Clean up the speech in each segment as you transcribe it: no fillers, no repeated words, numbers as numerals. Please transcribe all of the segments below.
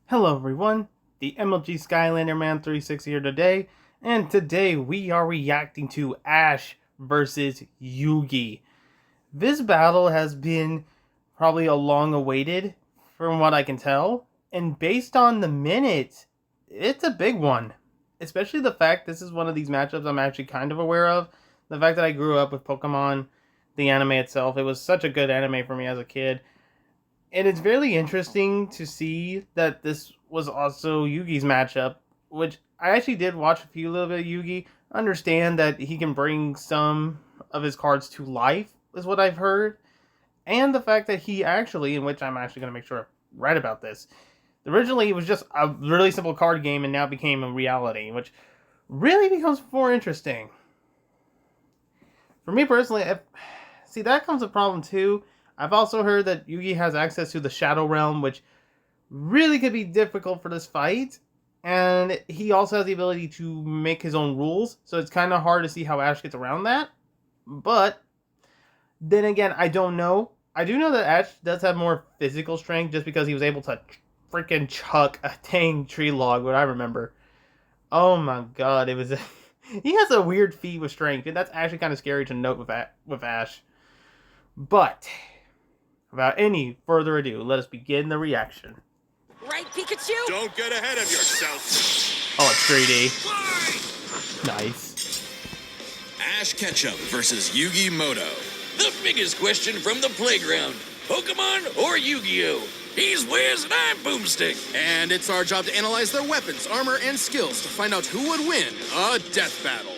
Hello everyone, the MLG Skylander Man 360 here today, and today we are reacting to Ash versus Yugi. This battle has been probably a long awaited, from what I can tell, and based on the minutes, it's a big one. Especially the fact this is one of these matchups I'm actually kind of aware of. The fact that I grew up with Pokemon, the anime itself, it was such a good anime for me as a kid. And it's very interesting to see that this was also Yugi's matchup, which I actually did watch a few little bit of Yugi, understand that he can bring some of his cards to life, is what I've heard. And the fact that he actually, in which I'm actually going to make sure I write about this, originally it was just a really simple card game and now became a reality, which really becomes more interesting. For me personally, see, that comes a problem too. I've also heard that Yugi has access to the Shadow Realm, which really could be difficult for this fight. And he also has the ability to make his own rules, so it's kind of hard to see how Ash gets around that. But then again, I don't know. I do know that Ash does have more physical strength just because he was able to freaking chuck a dang tree log, what I remember. Oh my god, it was... he has a weird feat with strength, and that's actually kind of scary to note with Ash. But without any further ado, let us begin the reaction. Right, Pikachu? Don't get ahead of yourself. Oh, it's 3D. Nice. Ash Ketchum versus Yugi Moto. The biggest question from the playground. Pokemon or Yu-Gi-Oh? He's Wiz and I'm Boomstick. And it's our job to analyze their weapons, armor, and skills to find out who would win a death battle.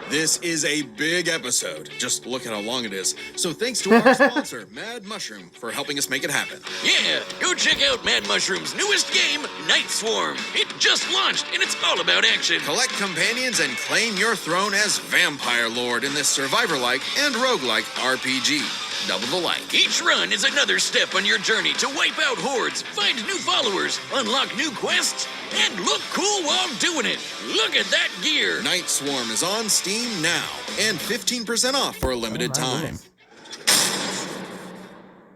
This is a big episode. Just look at how long it is. So thanks to our sponsor, Mad Mushroom, for helping us make it happen. Yeah, go check out Mad Mushroom's newest game, Night Swarm. It just launched and it's all about action. Collect companions and claim your throne as Vampire Lord in this survivor-like and roguelike RPG. Double the like. Each run is another step on your journey to wipe out hordes, find new followers, unlock new quests, and look cool while doing it. Look at that gear. Night Swarm is on Steam now, and 15% off for a limited time.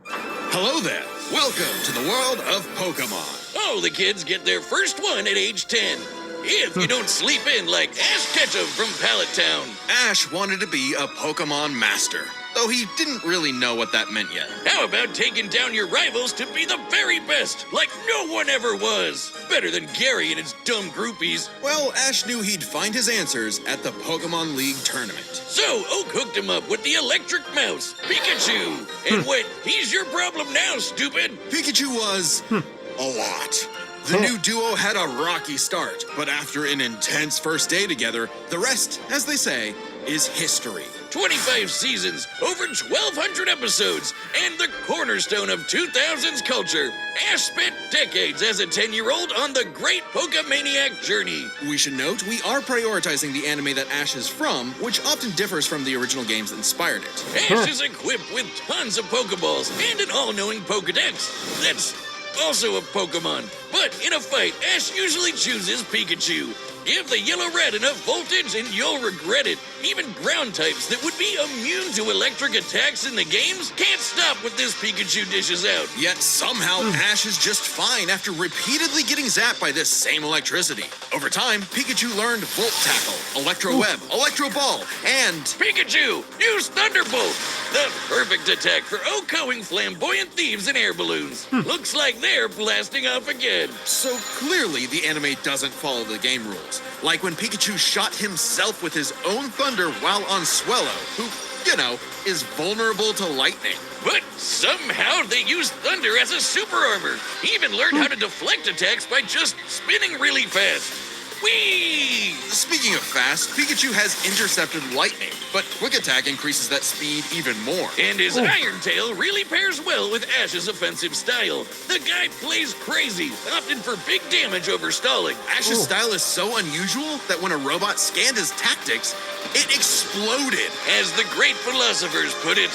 Hello there. Welcome to the world of Pokemon. All the kids get their first one at age 10. If you don't sleep in like Ash Ketchum from Pallet Town. Ash wanted to be a Pokemon master, though he didn't really know what that meant yet. How about taking down your rivals to be the very best, like no one ever was? Better than Gary and his dumb groupies. Well, Ash knew he'd find his answers at the Pokemon League tournament. So Oak hooked him up with the electric mouse, Pikachu. And went, he's your problem now, stupid. Pikachu was a lot. The new duo had a rocky start, but after an intense first day together, the rest, as they say, is history. 25 seasons, over 1,200 episodes, and the cornerstone of 2000s culture. Ash spent decades as a 10-year-old on the great Pokemaniac journey. We should note we are prioritizing the anime that Ash is from, which often differs from the original games that inspired it. Ash is equipped with tons of Pokeballs and an all-knowing Pokedex. That's also a Pokemon. But in a fight, Ash usually chooses Pikachu. Give the yellow-red enough voltage and you'll regret it. Even ground types that would be immune to electric attacks in the games can't stop what this Pikachu dishes out. Yet somehow Ash is just fine after repeatedly getting zapped by this same electricity. Over time, Pikachu learned Volt Tackle, Electro Web, Electro Ball, and Pikachu, use Thunderbolt! The perfect attack for outgoing flamboyant thieves and air balloons. Looks like they're blasting off again. So clearly the anime doesn't follow the game rules. Like when Pikachu shot himself with his own thunder while on Swellow, who, you know, is vulnerable to lightning. But somehow they used thunder as a super armor. He even learned how to deflect attacks by just spinning really fast. Whee! Speaking of fast, Pikachu has intercepted lightning, but Quick Attack increases that speed even more. And his Iron Tail really pairs well with Ash's offensive style. The guy plays crazy, opting for big damage over stalling. Ash's style is so unusual that when a robot scanned his tactics, it exploded. As the great philosophers put it,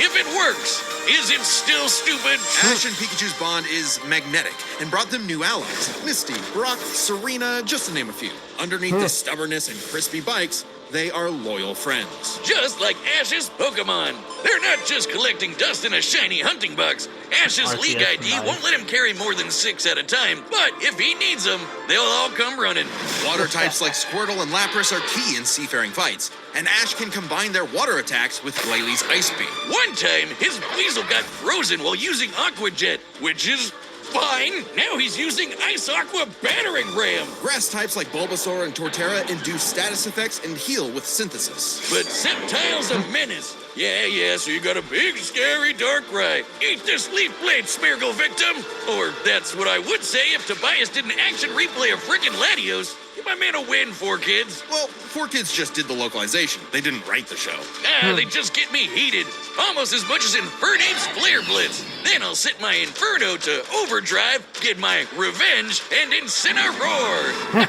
if it works, is it still stupid? Ash and Pikachu's bond is magnetic and brought them new allies. Misty, Brock, Serena, just to name a few. Underneath the stubbornness and crispy bikes, they are loyal friends. Just like Ash's Pokemon. They're not just collecting dust in a shiny hunting box. Ash's RCS League ID nice. won't let him carry more than 6 at a time, but if he needs them, they'll all come running. Water types like Squirtle and Lapras are key in seafaring fights, and Ash can combine their water attacks with Glalie Ice Beam. One time, his Weasel got frozen while using Aqua Jet, which is fine. Now he's using Ice Aqua Battering Ram. Grass types like Bulbasaur and Torterra induce status effects and heal with Synthesis. But Sceptile's a menace. Yeah, so you got a big, scary Darkrai. Eat this Leaf Blade, Smeargle victim! Or that's what I would say if Tobias did an action replay of frickin' Latios. Give my man a win, 4Kids. Well, 4Kids just did the localization. They didn't write the show. They just get me heated. Almost as much as Infernape's Flare Blitz. Then I'll set my Inferno to overdrive, get my revenge, and Incineroar.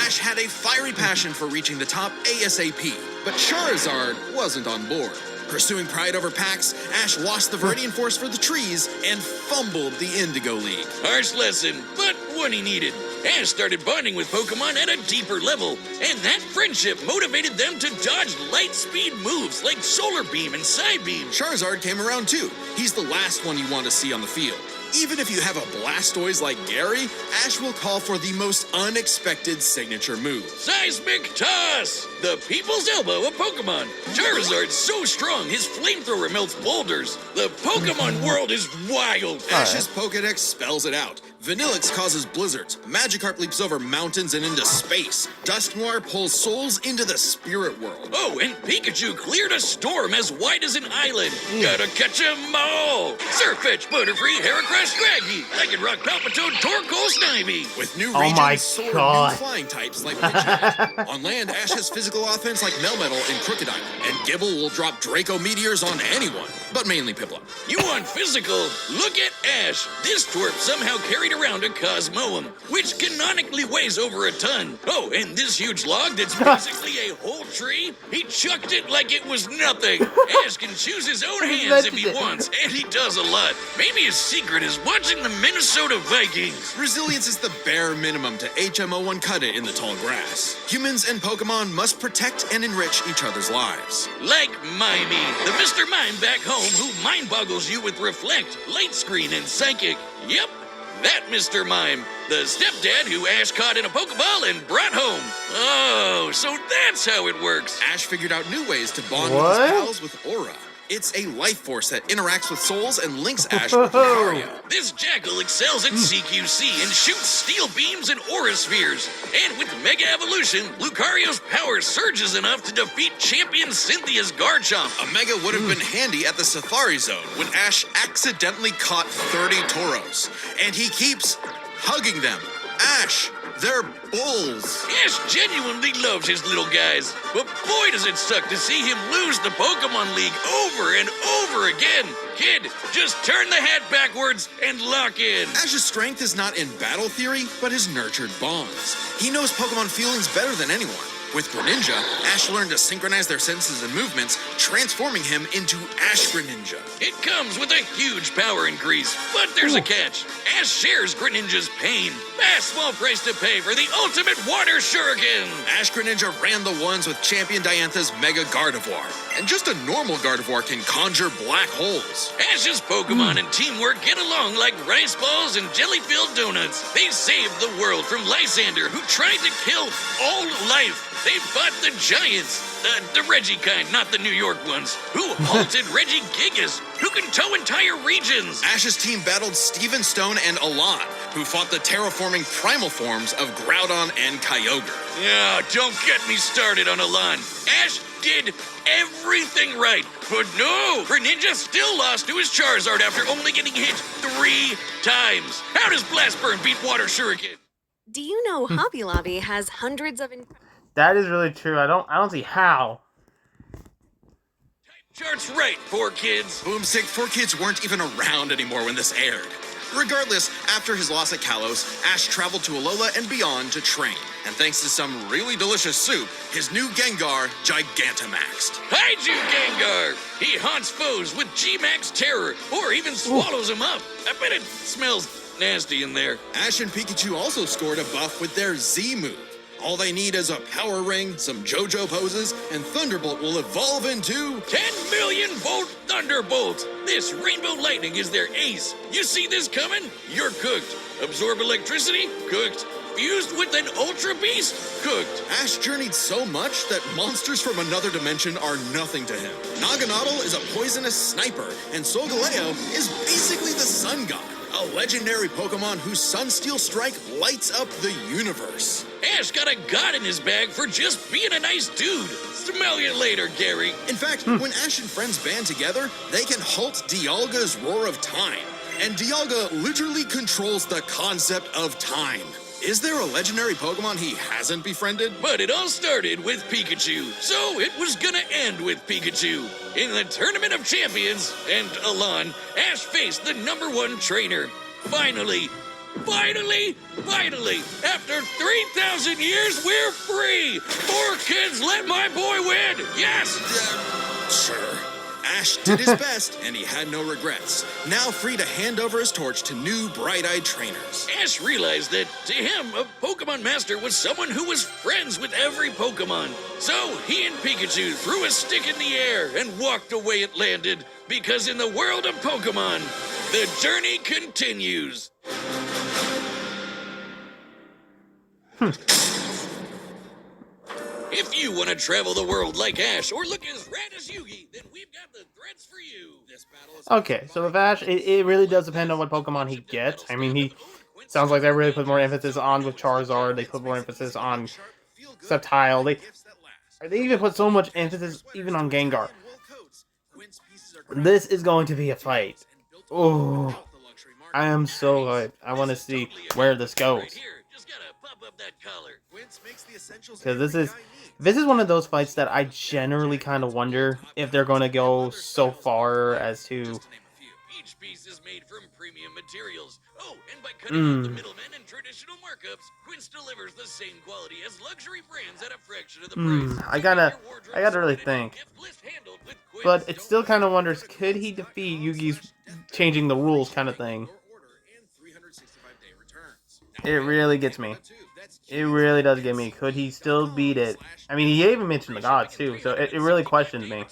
Ash had a fiery passion for reaching the top ASAP, but Charizard wasn't on board. Pursuing pride over packs, Ash lost the Viridian Force for the trees and fumbled the Indigo League. Harsh lesson, but one he needed. Ash started bonding with Pokemon at a deeper level, and that friendship motivated them to dodge light speed moves like Solar Beam and Psybeam. Charizard came around too. He's the last one you want to see on the field. Even if you have a Blastoise like Gary, Ash will call for the most unexpected signature move. Seismic Toss! The people's elbow of Pokemon. Charizard's so strong, his flamethrower melts boulders. The Pokemon world is wild. Ash's Pokedex spells it out. Vanillix causes blizzards. Magikarp leaps over mountains and into space. Dusknoir pulls souls into the spirit world. Oh, and Pikachu cleared a storm as wide as an island. Gotta catch 'em all. Surfetch, Butterfree, Heracross, Scraggy, Lycanroc, Palpitoad, Torkoal, Snivy. With new Oh my regions, soar God. new flying types like Pidgeot. On land, Ash has physical offense like Melmetal and Crocodile, and Gibble will drop Draco Meteors on anyone, but mainly Piplup. You want physical? Look at Ash. This twerp somehow carried around a Cosmoem, which canonically weighs over a ton. Oh, and this huge log that's basically a whole tree, he chucked it like it was nothing. Ash can choose his own hands if he wants, and he does a lot. Maybe his secret is watching the Minnesota Vikings. Resilience is the bare minimum to HMO1 cut it in the tall grass. Humans and Pokemon must protect and enrich each other's lives. Like Mimey, the Mr. Mime back home who mind boggles you with Reflect, Light Screen, and Psychic. Yep, that Mr. Mime, the stepdad who Ash caught in a Pokeball and brought home. Oh, so that's how it works. Ash figured out new ways to bond What? with his pals with Aura. It's a life force that interacts with souls and links Ash with Lucario. This Jackal excels at CQC and shoots steel beams and aura spheres. And with Mega Evolution, Lucario's power surges enough to defeat champion Cynthia's Garchomp. A Mega would have been handy at the Safari Zone when Ash accidentally caught 30 Tauros. And he keeps hugging them. Ash, they're bulls. Ash genuinely loves his little guys, but boy does it suck to see him lose the Pokemon League over and over again. Kid, just turn the hat backwards and lock in. Ash's strength is not in battle theory, but his nurtured bonds. He knows Pokemon feelings better than anyone. With Greninja, Ash learned to synchronize their senses and movements, transforming him into Ash Greninja. It comes with a huge power increase, but there's a catch. Ash shares Greninja's pain. A small price to pay for the ultimate water shuriken. Ash Greninja ran the ones with Champion Diantha's Mega Gardevoir. And just a normal Gardevoir can conjure black holes. Ash's Pokemon and teamwork get along like rice balls and jelly-filled donuts. They saved the world from Lysander, who tried to kill all life. They fought the giants, the Reggie kind, not the New York ones, who halted Reggie Gigas, who can tow entire regions. Ash's team battled Steven Stone and Alon, who fought the terraforming primal forms of Groudon and Kyogre. Yeah, don't get me started on Alon. Ash did everything right, but no, Greninja still lost to his Charizard after only getting hit 3 times. How does Blastburn beat Water Shuriken? Do you know Hobby Lobby has hundreds of... That is really true. I don't see how. Charts right, 4Kids. Boomstick 4Kids weren't even around anymore when this aired. Regardless, after his loss at Kalos, Ash traveled to Alola and beyond to train. And thanks to some really delicious soup, his new Gengar Gigantamaxed. Kaiju Gengar! He haunts foes with G-Max Terror, or even swallows them up. I bet it smells nasty in there. Ash and Pikachu also scored a buff with their Z move. All they need is a power ring, some JoJo poses, and Thunderbolt will evolve into 10 million volt Thunderbolt! This rainbow lightning is their ace. You see this coming? You're cooked. Absorb electricity? Cooked. Fused with an Ultra Beast? Cooked. Ash journeyed so much that monsters from another dimension are nothing to him. Naganadel is a poisonous sniper, and Solgaleo is basically the sun god, a legendary Pokemon whose Sunsteel Strike lights up the universe. Ash got a god in his bag for just being a nice dude. Smell you later, Gary. In fact, when Ash and friends band together, they can halt Dialga's Roar of Time. And Dialga literally controls the concept of time. Is there a legendary Pokemon he hasn't befriended? But it all started with Pikachu, so it was gonna end with Pikachu. In the Tournament of Champions, and Alon, Ash faced the #1 trainer. Finally, after 3,000 years, we're free! 4 kids, let my boy win! Yes! Sure. Ash did his best, and he had no regrets. Now free to hand over his torch to new bright-eyed trainers. Ash realized that, to him, a Pokemon Master was someone who was friends with every Pokemon. So he and Pikachu threw a stick in the air and walked the way it landed, because in the world of Pokemon, the journey continues. If you want to travel the world like Ash or look as rad as Yugi, then we've got the threads for you. This battle is Okay, so with Ash, it really does depend on what Pokemon he gets. I mean, he sounds like they really put more emphasis on with Charizard. They put more emphasis on Sceptile. They even put so much emphasis even on Gengar. This is going to be a fight. Oh, I am so hyped. I want to see where this goes. Because this is one of those fights that I generally kind of wonder if they're going to go so far as to. Each piece is made from premium materials. Oh, and by cutting out the middlemen and traditional markups, Quince delivers the same quality as luxury brands at a fraction of the price. I gotta really think. But it still kind of wonders, could he defeat Yugi's changing the rules kind of thing? It really gets me. It really does get me. Could he still beat it? I mean, he even mentioned the gods too, so it really questions me.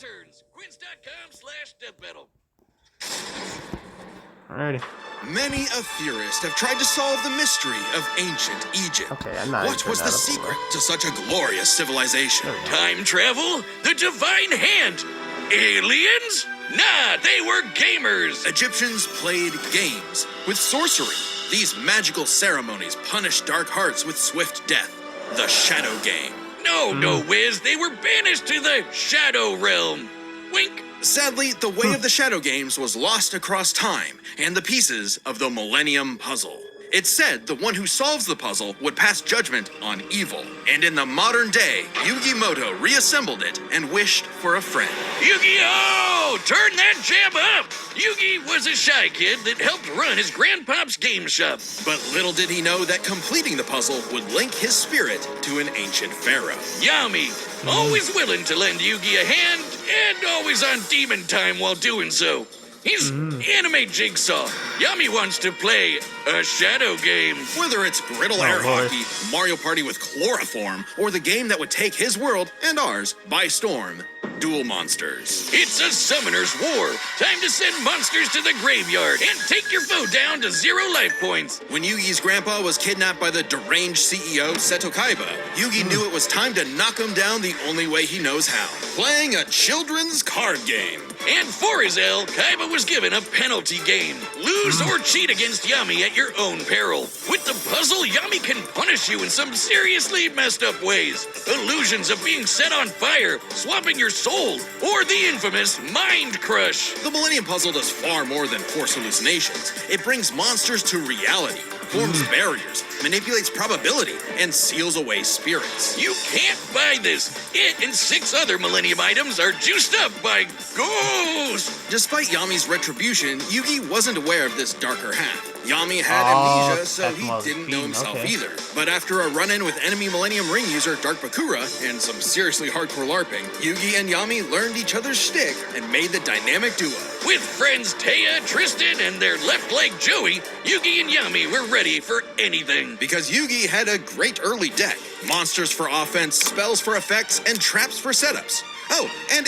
Alrighty. Many a theorist have tried to solve the mystery of ancient Egypt. Okay, I'm not. What was the secret to such a glorious civilization? Time travel? The divine hand? Aliens? Nah, they were gamers. Egyptians played games with sorcery. These magical ceremonies punished dark hearts with swift death. The Shadow Game. No, Wiz. They were banished to the Shadow Realm. Wink. Sadly, the way of the Shadow Games was lost across time and the pieces of the Millennium Puzzle. It's said the one who solves the puzzle would pass judgment on evil. And in the modern day, Yugi reassembled it and wished for a friend. Yu-Gi-Oh! Turn that jam up! Yugi was a shy kid that helped run his grandpop's game shop. But little did he know that completing the puzzle would link his spirit to an ancient pharaoh. Yami, always willing to lend Yugi a hand, and always on demon time while doing so. He's anime Jigsaw. Yami wants to play a shadow game. Whether it's Griddle Air Hockey, Mario Party with Chloroform, or the game that would take his world and ours by storm, Duel Monsters. It's a summoner's war. Time to send monsters to the graveyard and take your foe down to 0 life points. When Yugi's grandpa was kidnapped by the deranged CEO Seto Kaiba, Yugi knew it was time to knock him down the only way he knows how, playing a children's card game. And for his L, Kaiba was given a penalty game. Lose or cheat against Yami at your own peril. With the puzzle, Yami can punish you in some seriously messed up ways. Illusions of being set on fire, swapping your soul, or the infamous Mind Crush. The Millennium Puzzle does far more than force hallucinations. It brings monsters to reality, forms barriers, manipulates probability, and seals away spirits. You can't buy this. It and 6 other Millennium items are juiced up by ghosts. Despite Yami's retribution, Yugi wasn't aware of this darker half. Yami had amnesia, so he didn't know himself either. But after a run-in with enemy Millennium Ring user Dark Bakura and some seriously hardcore LARPing, Yugi and Yami learned each other's shtick and made the dynamic duo. With friends Taya, Tristan, and their left leg Joey, Yugi and Yami were ready for anything. Because Yugi had a great early deck. Monsters for offense, spells for effects, and traps for setups. Oh, and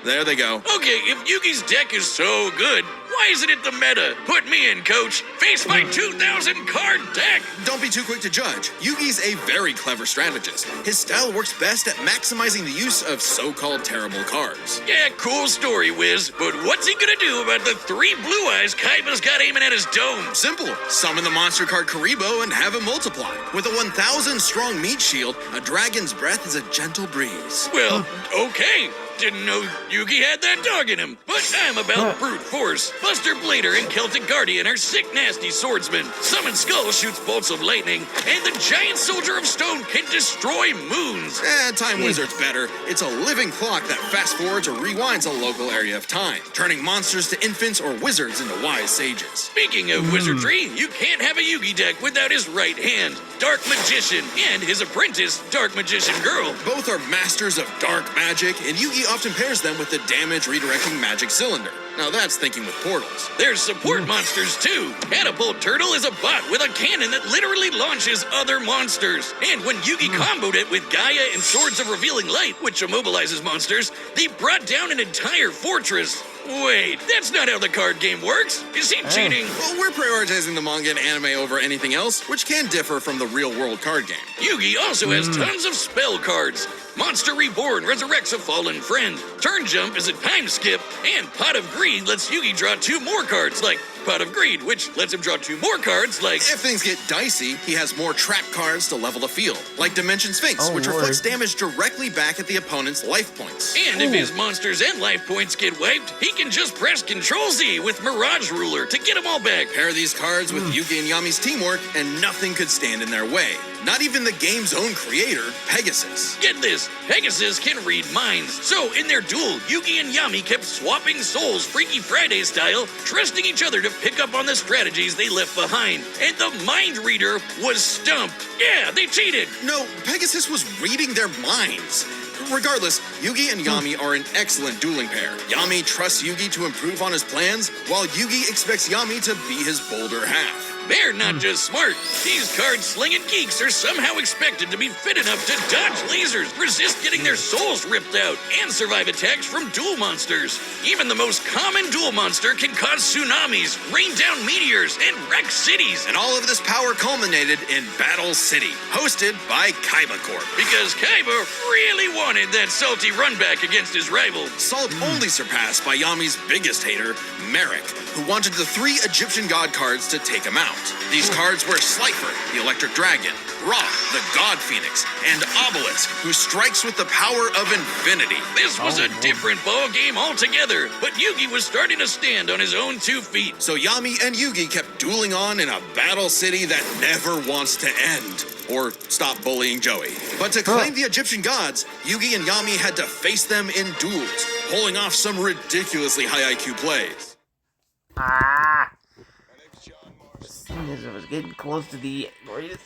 there they go. Okay, if Yugi's deck is so good, why isn't it the meta? Put me in, coach. Face my 2,000 card deck. Don't be too quick to judge. Yugi's a very clever strategist. His style works best at maximizing the use of so-called terrible cards. Yeah, cool story, Wiz. But what's he gonna do about the 3 blue eyes Kaiba's got aiming at his dome? Simple. Summon the monster card Karibo and have him multiply. With a 1,000 strong meat shield, a dragon's breath is a gentle breeze. Well, okay. Didn't know Yugi had that dog in him. But I'm about brute force. Buster Blader and Celtic Guardian are sick, nasty swordsmen. Summon Skull shoots bolts of lightning. And the giant soldier of stone can destroy moons. Time Wizard's better. It's a living clock that fast-forwards or rewinds a local area of time, turning monsters to infants or wizards into wise sages. Speaking of wizardry, you can't have a Yugi deck without his right hand, Dark Magician, and his apprentice, Dark Magician Girl. Both are masters of dark magic, and Yugi often pairs them with the damage redirecting magic cylinder. Now that's thinking with portals. There's support monsters too. Catapult Turtle is a bot with a cannon that literally launches other monsters. And when Yugi comboed it with Gaia and Swords of Revealing Light, which immobilizes monsters, they brought down an entire fortress. Wait, that's not how the card game works. Is he cheating? Well, we're prioritizing the manga and anime over anything else, which can differ from the real-world card game. Yugi also has tons of spell cards. Monster Reborn resurrects a fallen friend. Turn Jump is a time skip. And Pot of Greed lets Yugi draw 2 more cards, like Pot of Greed, which lets him draw 2 more cards, like... If things get dicey, he has more trap cards to level the field, like Dimension Sphinx, which reflects damage directly back at the opponent's life points. And if his monsters and life points get wiped, he can just press Ctrl-Z with Mirage Ruler to get them all back. Pair these cards with Yugi and Yami's teamwork, and nothing could stand in their way. Not even the game's own creator, Pegasus. Get this, Pegasus can read minds. So in their duel, Yugi and Yami kept swapping souls Freaky Friday style, trusting each other to pick up on the strategies they left behind. And the mind reader was stumped. Yeah, they cheated. No, Pegasus was reading their minds. Regardless, Yugi and Yami are an excellent dueling pair. Yami trusts Yugi to improve on his plans, while Yugi expects Yami to be his bolder half. They're not just smart. These card-slinging geeks are somehow expected to be fit enough to dodge lasers, resist getting their souls ripped out, and survive attacks from duel monsters. Even the most common duel monster can cause tsunamis, rain down meteors, and wreck cities. And all of this power culminated in Battle City, hosted by Kaiba Corp. Because Kaiba really wanted that salty runback against his rival. Salt only surpassed by Yami's biggest hater, Merrick, who wanted the 3 Egyptian god cards to take him out. These cards were Slifer, the Electric Dragon, Ra, the God Phoenix, and Obelisk, who strikes with the power of infinity. This was a different ball game altogether, but Yugi was starting to stand on his own 2 feet. So Yami and Yugi kept dueling on in a battle city that never wants to end. Or stop bullying Joey. But to claim the Egyptian gods, Yugi and Yami had to face them in duels, pulling off some ridiculously high IQ plays. I was getting close to the greatest.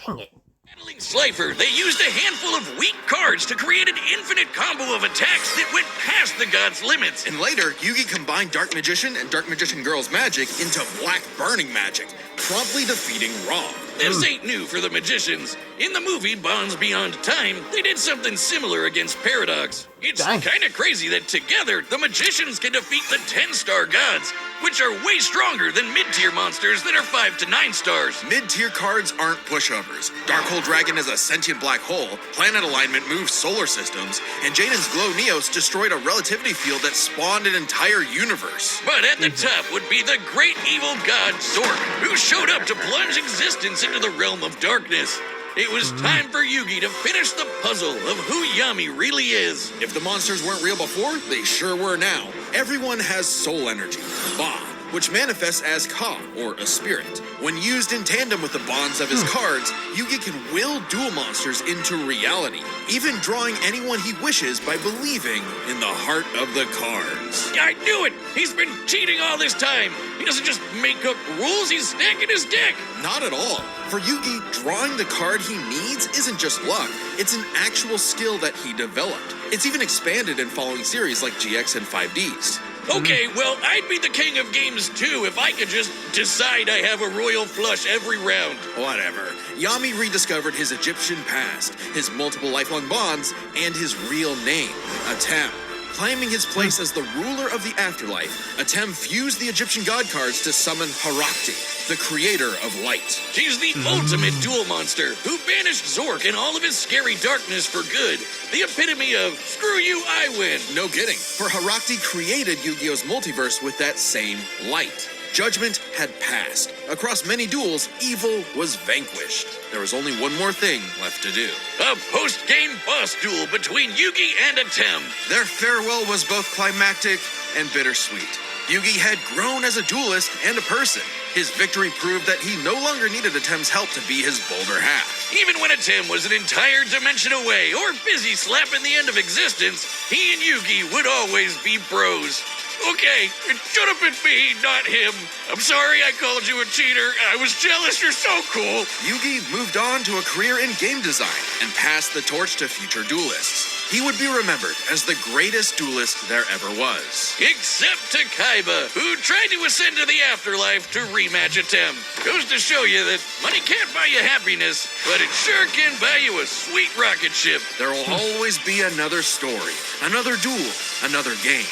Dang it. Battling Slifer, they used a handful of weak cards to create an infinite combo of attacks that went past the god's limits. And later, Yugi combined Dark Magician and Dark Magician Girl's magic into Black Burning magic, promptly defeating Ra. This ain't new for the magicians. In the movie Bonds Beyond Time, they did something similar against Paradox. It's kind of crazy that together, the magicians can defeat the 10-star gods, which are way stronger than mid-tier monsters that are 5 to 9 stars. Mid-tier cards aren't pushovers. Darkhold Dragon is a sentient black hole, planet alignment moves solar systems, and Jaden's Glow Neos destroyed a relativity field that spawned an entire universe. But at the top would be the great evil god Zork, who showed up to plunge existence into the realm of darkness. It was time for Yugi to finish the puzzle of who Yami really is. If the monsters weren't real before, they sure were now. Everyone has soul energy, Ba, which manifests as Ka, or a spirit. When used in tandem with the bonds of his cards, Yugi can will duel monsters into reality, even drawing anyone he wishes by believing in the heart of the cards. I knew it! He's been cheating all this time! He doesn't just make up rules, he's stacking his deck! Not at all. For Yugi, drawing the card he needs isn't just luck, it's an actual skill that he developed. It's even expanded in following series like GX and 5Ds. Okay, well, I'd be the king of games too if I could just decide I have a royal flush every round. Whatever. Yami rediscovered his Egyptian past, his multiple lifelong bonds, and his real name, Atem. Claiming his place as the ruler of the afterlife, Atem fused the Egyptian god cards to summon Harakti, the creator of light. She's the ultimate duel monster who banished Zork and all of his scary darkness for good. The epitome of, screw you, I win. No kidding, for Harakti created Yu-Gi-Oh's multiverse with that same light. Judgment had passed. Across many duels, evil was vanquished. There was only one more thing left to do. A post-game boss duel between Yugi and Atem. Their farewell was both climactic and bittersweet. Yugi had grown as a duelist and a person. His victory proved that he no longer needed Atem's help to be his bolder half. Even when Atem was an entire dimension away or busy slapping the end of existence, he and Yugi would always be bros. Okay, it should have been me, not him. I'm sorry I called you a cheater. I was jealous. You're so cool. Yugi moved on to a career in game design and passed the torch to future duelists. He would be remembered as the greatest duelist there ever was. Except to Kaiba, who tried to ascend to the afterlife to rematch Atem. Goes to show you that money can't buy you happiness, but it sure can buy you a sweet rocket ship. There will always be another story, another duel, another game.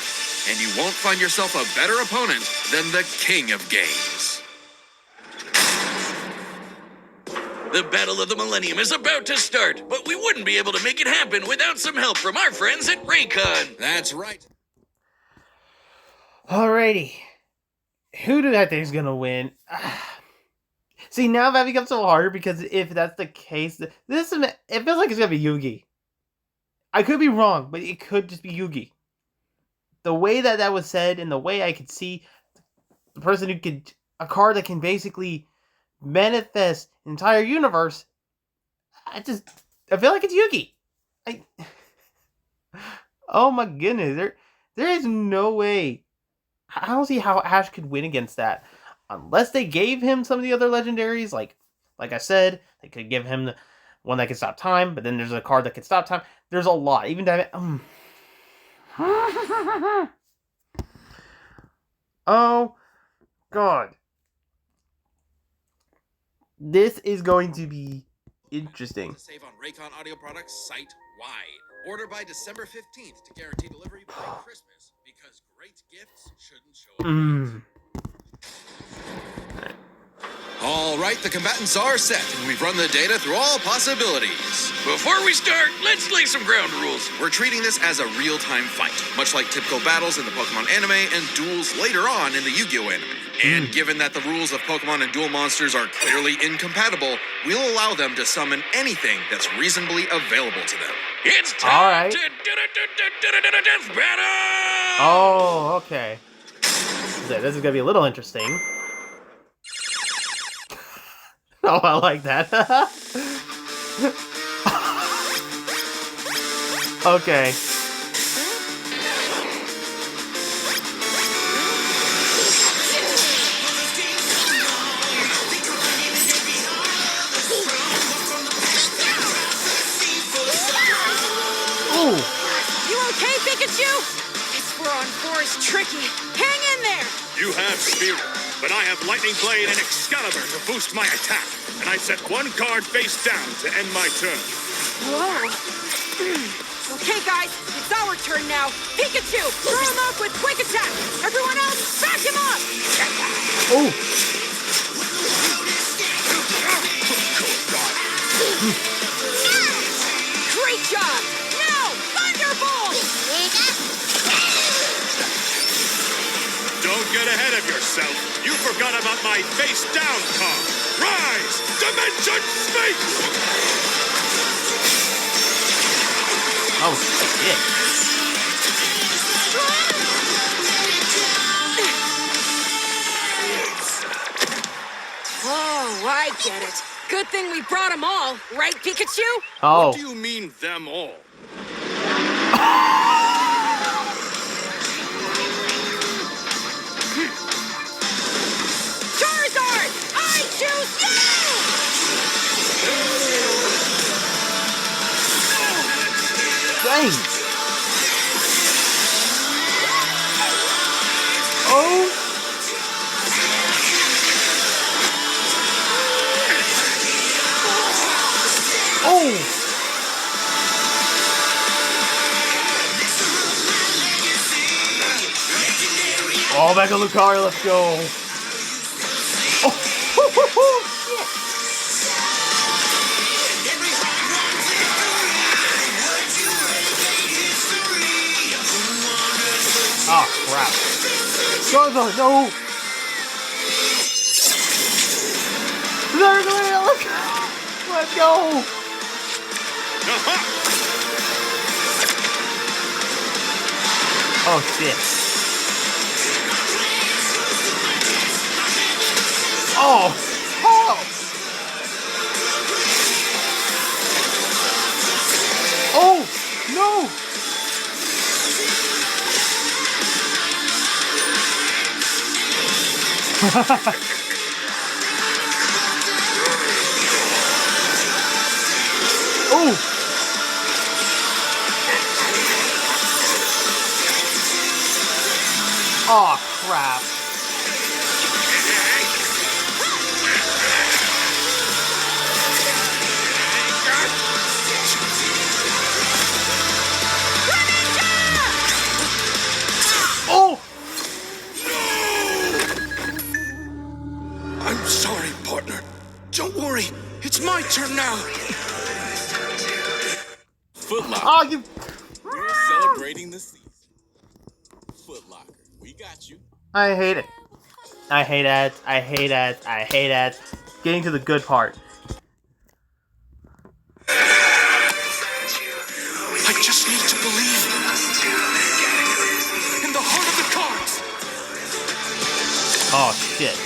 And you won't find yourself a better opponent than the king of games. The Battle of the Millennium is about to start, but we wouldn't be able to make it happen without some help from our friends at Raycon. That's right. Alrighty. Who do I think is gonna win? See, now that becomes so hard because if that's the case, it feels like it's gonna be Yugi. I could be wrong, but it could just be Yugi. The way that was said and the way I could see the person who could, a card that can basically manifest an entire universe, I feel like it's Yugi. Oh my goodness, there is no way. I don't see how Ash could win against that. Unless they gave him some of the other legendaries, like I said, they could give him the one that can stop time, but then there's a card that can stop time. There's a lot. Even oh God. This is going to be interesting. Save on Raycon audio products site-wide. Order by December 15th to guarantee delivery by Christmas, because great gifts shouldn't show up. All right, the combatants are set, and we've run the data through all possibilities. Before we start, let's lay some ground rules. We're treating this as a real-time fight, much like typical battles in the Pokemon anime and duels later on in the Yu-Gi-Oh anime. And given that the rules of Pokemon and duel monsters are clearly incompatible, we'll allow them to summon anything that's reasonably available to them. It's time All right. to death battle! Oh, okay. This is gonna be a little interesting. Oh, I like that. Okay. Ooh. You okay, Pikachu? This Boron 4 is tricky. Hang in there! You have Spirit, but I have Lightning Blade and Excalibur to boost my attack, and I set one card face down to end my turn. Whoa. Okay, guys, it's our turn now. Pikachu, throw him off with quick attack. Everyone else, back him up. Oh. Great job. Now, Thunderbolt. Don't get ahead of yourself. You forgot about my face down card. Rise, Dimension Sphinx! Oh, shit. get it. Good thing we brought them all, right, Pikachu? Oh. What do you mean, them all? Charizard! I choose you! Dang. Oh. Oh. Oh, back on the car, let's go. Oh, oh crap. Charizard, no! Let's go! Oh shit. Oh! Oh! Oh! No! Oh! Oh crap. Oh! I'm sorry, partner. Don't worry. It's my turn now. Foot Locker. Oh, you... We're celebrating the season. Foot Locker. We got you. I hate it. I hate it. I hate it. I hate it. Getting to the good part. I just need to believe in the heart of the cards. Oh shit.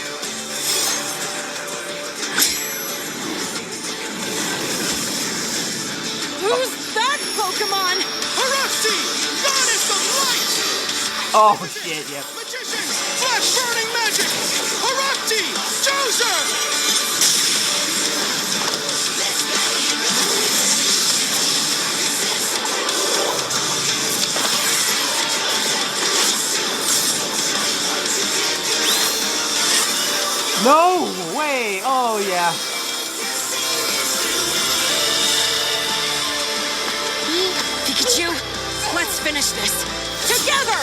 Who's that Pokemon? Araxi, goddess of light! Oh shit, yep. Magician, flash burning magic! Araxi, Chooser! No way! Oh yeah. Pikachu, let's finish this. Together!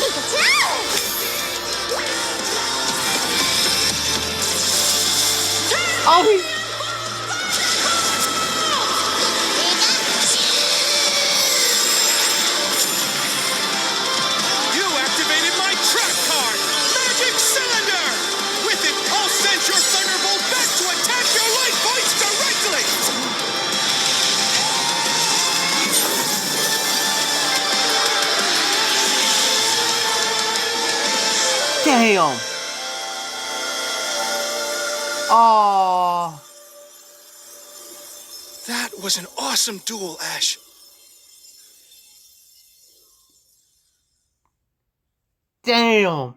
Oh, he... You activated my trap card, Magic Cylinder! With it, I'll send your Thunderbolt back to attack your life points directly! Damn. Oh. That was an awesome duel, Ash. Damn.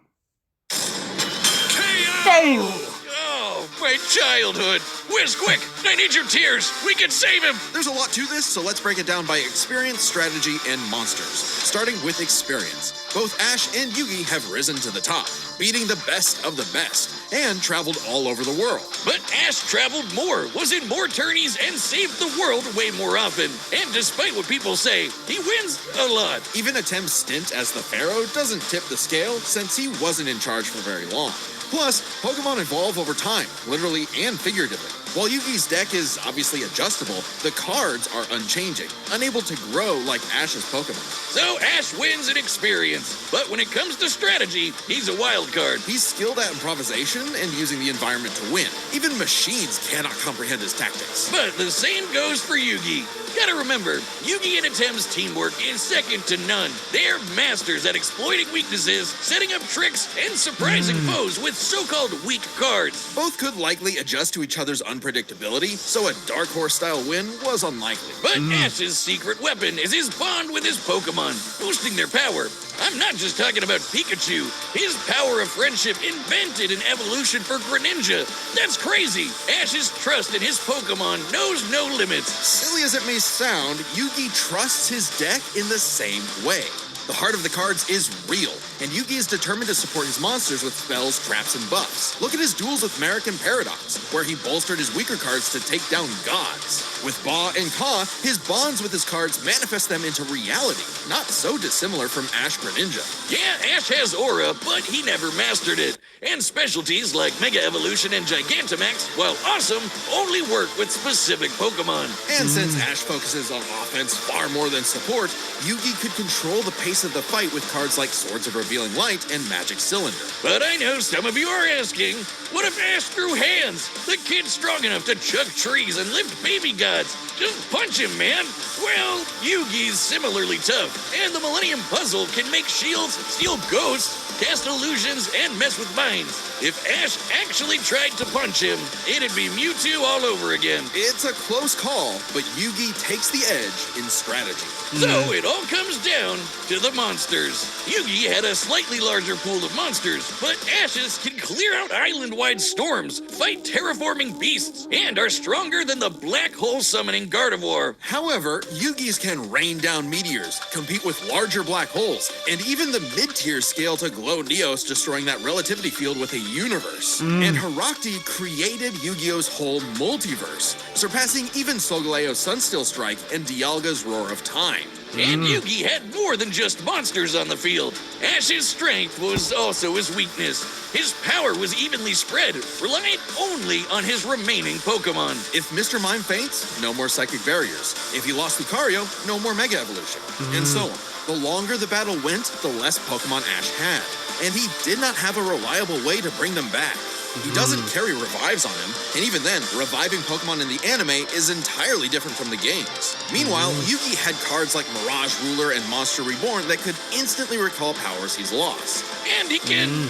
Damn. Oh, my childhood. Whiz, quick! I need your tears. We can save him. There's a lot to this, so let's break it down by experience, strategy, and monsters. Starting with experience. Both Ash and Yugi have risen to the top, beating the best of the best, and traveled all over the world. But Ash traveled more, was in more tourneys, and saved the world way more often. And despite what people say, he wins a lot. Even Atem's stint as the Pharaoh doesn't tip the scale since he wasn't in charge for very long. Plus, Pokemon evolve over time, literally and figuratively. While Yugi's deck is obviously adjustable, the cards are unchanging, unable to grow like Ash's Pokemon. So Ash wins in experience. But when it comes to strategy, he's a wild card. He's skilled at improvisation and using the environment to win. Even machines cannot comprehend his tactics. But the same goes for Yugi. Gotta remember, Yugi and Atem's teamwork is second to none. They're masters at exploiting weaknesses, setting up tricks, and surprising foes with so-called weak cards. Both could likely adjust to each other's unpredictable unpredictability, so a Dark Horse-style win was unlikely. But Ash's secret weapon is his bond with his Pokemon, boosting their power. I'm not just talking about Pikachu. His power of friendship invented an evolution for Greninja. That's crazy. Ash's trust in his Pokemon knows no limits. Silly as it may sound, Yugi trusts his deck in the same way. The heart of the cards is real, and Yugi is determined to support his monsters with spells, traps, and buffs. Look at his duels with Merrick and Paradox, where he bolstered his weaker cards to take down gods. With Ba and Ka, his bonds with his cards manifest them into reality, not so dissimilar from Ash Greninja. Yeah, Ash has aura, but he never mastered it. And specialties like Mega Evolution and Gigantamax, while awesome, only work with specific Pokemon. And since Ash focuses on offense far more than support, Yugi could control the pace of the fight with cards like Swords of Revealing Light and Magic Cylinder. But I know some of you are asking, what if Ash threw hands? The kid's strong enough to chuck trees and lift baby gods. Just punch him, man. Well, Yugi's similarly tough, and the Millennium Puzzle can make shields, steal ghosts, cast illusions, and mess with minds. If Ash actually tried to punch him, it'd be Mewtwo all over again. It's a close call, but Yugi takes the edge in strategy. So it all comes down to the monsters. Yugi had a slightly larger pool of monsters, but Ash's can clear out island-wide storms, fight terraforming beasts, and are stronger than the black hole summoning Gardevoir. However, Yugi's can rain down meteors, compete with larger black holes, and even the mid-tier scale to glow Neos, destroying that relativity field with a universe. And Herakti created Yu-Gi-Oh's whole multiverse, surpassing even Solgaleo's Sunsteel Strike and Dialga's Roar of Time. And Yugi had more than just monsters on the field. Ash's strength was also his weakness. His power was evenly spread, reliant only on his remaining Pokemon. If Mr. Mime faints, no more Psychic Barriers. If he lost Lucario, no more Mega Evolution. And so on. The longer the battle went, the less Pokemon Ash had. And he did not have a reliable way to bring them back. He doesn't carry revives on him, and even then, reviving Pokemon in the anime is entirely different from the games. Meanwhile, Yugi had cards like Mirage Ruler and Monster Reborn that could instantly recall powers he's lost. And he can,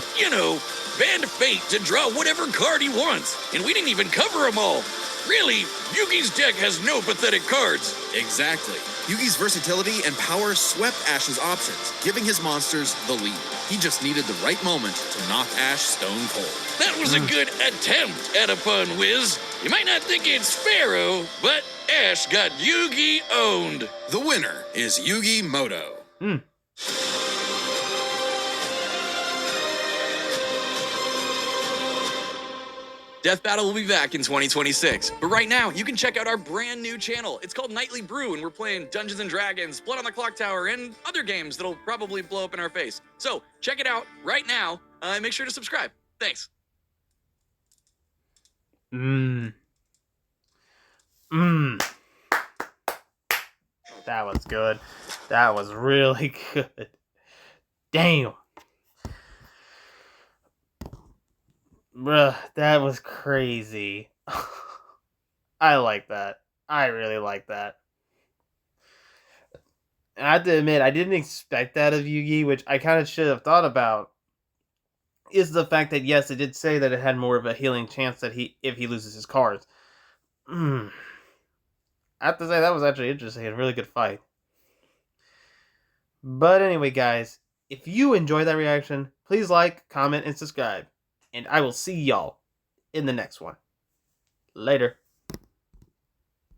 bend fate to draw whatever card he wants. And we didn't even cover them all. Really, Yugi's deck has no pathetic cards. Exactly. Yugi's versatility and power swept Ash's options, giving his monsters the lead. He just needed the right moment to knock Ash stone cold. That was a good attempt at a pun, Wiz. You might not think it's Pharaoh, but Ash got Yugi owned. The winner is Yugi Moto. Death Battle will be back in 2026, but right now you can check out our brand new channel. It's called Nightly Brew, and we're playing Dungeons & Dragons, Blood on the Clock Tower, and other games that'll probably blow up in our face. So check it out right now, and make sure to subscribe. Thanks. That was good. That was really good. Damn. Bruh, that was crazy. I like that. I really like that. And I have to admit, I didn't expect that of Yugi, which I kind of should have thought about. Is the fact that, yes, it did say that it had more of a healing chance that if he loses his cards. I have to say, that was actually interesting. A really good fight. But anyway, guys, if you enjoyed that reaction, please like, comment, and subscribe. And I will see y'all in the next one. Later.